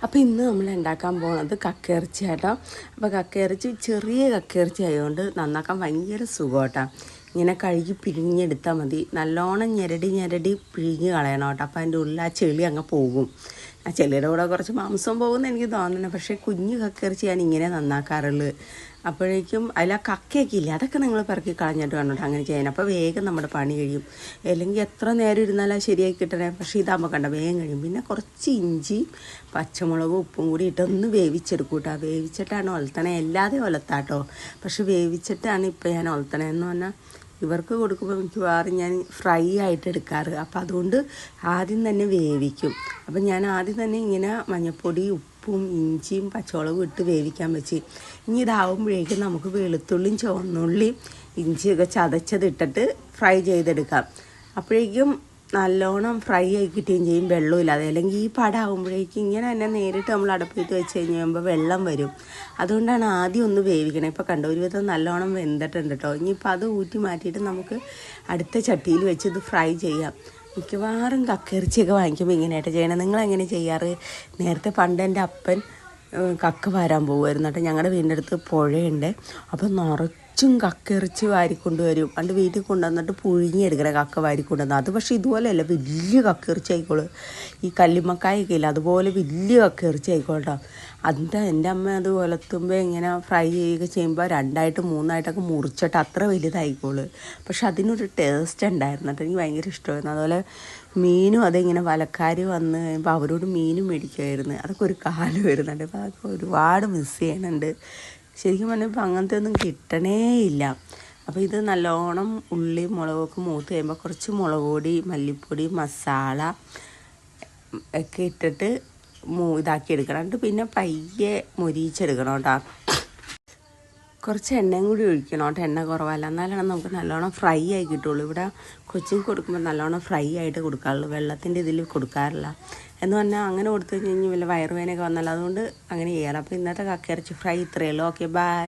അപ്പോൾ ഇന്ന് നമ്മൾ ഉണ്ടാക്കാൻ പോകുന്നത് കക്കയിറച്ചി കേട്ടോ. അപ്പോൾ കക്കയിറച്ചി ചെറിയ കക്കയിറച്ചി ആയതുകൊണ്ട് നന്നാക്കാൻ ഭയങ്കര സുഖം കേട്ടോ. ഇങ്ങനെ കഴുകി പിഴിഞ്ഞെടുത്താൽ മതി. നല്ലോണം ഞെരടി പിഴിഞ്ഞ് കളയണം കേട്ടോ. അപ്പോൾ അതിൻ്റെ ഉള്ളിൽ ആ ചെളി അങ്ങ് പോകും. ആ ചെളിയുടെ കൂടെ കുറച്ച് മാംസം പോകുമെന്ന് എനിക്ക് തോന്നുന്നു. പക്ഷേ കുഞ്ഞു കക്കയിറച്ചി ഞാൻ ഇങ്ങനെ നന്നാക്കാറുള്ളൂ. അപ്പോഴേക്കും അതിൽ ആ കക്കയൊക്കെ ഇല്ല, അതൊക്കെ നിങ്ങൾ പെറുക്കി കളഞ്ഞിട്ട് വേണം അങ്ങനെ ചെയ്യാൻ. അപ്പോൾ വേഗം നമ്മുടെ പണി കഴിയും. അല്ലെങ്കിൽ എത്ര നേരം ഇരുന്നാലും ശരിയായി കിട്ടണേ. പക്ഷേ ഇതാകുമ്പോൾ കണ്ട വേഗം കഴിയും. പിന്നെ കുറച്ച് ഇഞ്ചി പച്ചമുളകും ഉപ്പും കൂടി ഇട്ടൊന്ന് വേവിച്ചെടുക്കും കേട്ടോ. വേവിച്ചിട്ടാണ് ഒലത്തണേ, അല്ലാതെ ഒലത്താട്ടോ. പക്ഷെ വേവിച്ചിട്ടാണ് ഇപ്പോൾ ഞാൻ ഒലത്തണേ. എന്ന് പറഞ്ഞാൽ ഇവർക്ക് കൊടുക്കുമ്പോൾ മിക്കവാറും ഞാൻ ഫ്രൈ ആയിട്ട് എടുക്കാറ്. അപ്പം അതുകൊണ്ട് ആദ്യം തന്നെ വേവിക്കും. അപ്പം ഞാൻ ആദ്യം തന്നെ ഇങ്ങനെ മഞ്ഞൾപ്പൊടി ഉപ്പും ഇഞ്ചിയും പച്ചമുളകും ഇട്ട് വേവിക്കാൻ വെച്ച്. ഇനി ഇതാവുമ്പോഴേക്കും നമുക്ക് വെളുത്തുള്ളിയും ചുവന്നുള്ളിയും ഇഞ്ചിയൊക്കെ ചതച്ചതിട്ടിട്ട് ഫ്രൈ ചെയ്തെടുക്കാം. അപ്പോഴേക്കും നല്ലോണം ഫ്രൈ ആയി കിട്ടുകയും ചെയ്യും, വെള്ളമില്ലാതെ. അല്ലെങ്കിൽ ഈ പടാകുമ്പോഴേക്കും ഇങ്ങനെ തന്നെ നേരിട്ട് നമ്മൾ അടുപ്പിട്ട് വെച്ച് കഴിയുമ്പോൾ വെള്ളം വരും. അതുകൊണ്ടാണ് ആദ്യം ഒന്ന് വേവിക്കണം. ഇപ്പോൾ കണ്ടോ, ഒരുവിധം നല്ലോണം വെന്തിട്ടുണ്ട് കേട്ടോ. ഇനിയിപ്പോൾ അത് ഊറ്റി മാറ്റിയിട്ട് നമുക്ക് അടുത്ത ചട്ടിയിൽ വെച്ച് ഇത് ഫ്രൈ ചെയ്യാം. മിക്കവാറും കക്കയിറച്ചിയൊക്കെ വാങ്ങിക്കുമ്പോൾ ഇങ്ങനെയായിട്ട് ചെയ്യണം. നിങ്ങളെങ്ങനെ ചെയ്യാറ്? നേരത്തെ പണ്ട് എൻ്റെ അപ്പൻ കക്ക വാരാൻ പോകുമായിരുന്നു കേട്ടോ. ഞങ്ങളുടെ വീടിൻ്റെ അടുത്ത് പുഴയുണ്ട്. അപ്പം നിറച്ചും കക്കയിറച്ചി വാരിക്കൊണ്ടുവരും. പണ്ട് വീട്ടിൽ കൊണ്ടുവന്നിട്ട് പുഴുങ്ങിയെടുക്കണം കക്ക വാരിക്കൊണ്ടുവന്ന്. അത് പക്ഷേ ഇതുപോലെയല്ല, വലിയ കക്കയിറച്ചി ആയിക്കോളൂ. ഈ കല്ലിമ്മക്കായൊക്കെ ഇല്ല, അതുപോലെ വലിയ കക്കയിറച്ചി ആയിക്കോട്ടോ. അതിൻ്റെ എൻ്റെ അമ്മ അത് ഒലത്തുമ്പോൾ ഇങ്ങനെ ഫ്രൈ ചെയ്യുക ചെയ്യുമ്പോൾ രണ്ടായിട്ട് മൂന്നായിട്ടൊക്കെ മുറിച്ചിട്ട് അത്ര വലുതായിക്കോളൂ. പക്ഷെ അതിനൊരു ടേസ്റ്റ് ഉണ്ടായിരുന്നു കേട്ടോ. എനിക്ക് ഭയങ്കര ഇഷ്ടമായിരുന്നു. അതുപോലെ മീനും അതിങ്ങനെ വലക്കാർ വന്ന് കഴിയുമ്പോൾ അവരോട് മീനും മേടിക്കുമായിരുന്നു. അതൊക്കെ ഒരു കാലം വരുന്നുണ്ട്. അപ്പോൾ അതൊക്കെ ഒരുപാട് മിസ് ചെയ്യുന്നുണ്ട്. ശരിക്കും പറഞ്ഞാൽ ഇപ്പോൾ അങ്ങനത്തെ ഒന്നും കിട്ടണേ ഇല്ല. അപ്പോൾ ഇത് നല്ലോണം ഉള്ളി മുളകൊക്കെ മൂത്ത് കഴിയുമ്പോൾ കുറച്ച് മുളക് പൊടി മല്ലിപ്പൊടി മസാല ഒക്കെ ഇട്ടിട്ട് ഇതാക്കി എടുക്കണം. എന്നിട്ട് പിന്നെ പയ്യെ മൊരിയിച്ചെടുക്കണം കേട്ടോ. കുറച്ച് എണ്ണയും കൂടി ഒഴിക്കണം കേട്ടോ. എണ്ണ കുറവല്ല, എന്നാലാണ് നമുക്ക് നല്ലോണം ഫ്രൈ ആയി കിട്ടുള്ളൂ. ഇവിടെ കൊച്ചിന് കൊടുക്കുമ്പോൾ നല്ലോണം ഫ്രൈ ആയിട്ട് കൊടുക്കാറുള്ളൂ, വെള്ളത്തിൻ്റെ ഇതിൽ കൊടുക്കാറില്ല. എന്ന് പറഞ്ഞാൽ അങ്ങനെ കൊടുത്തു കഴിഞ്ഞ് വല്ല വയറുവേനയൊക്കെ വന്നല്ലോ, അതുകൊണ്ട് അങ്ങനെ ചെയ്യാറ്. അപ്പോൾ ഇന്നത്തെ കക്കയിറച്ചി ഫ്രൈ ഇത്രയേ ഉള്ളൂ. Okay, by.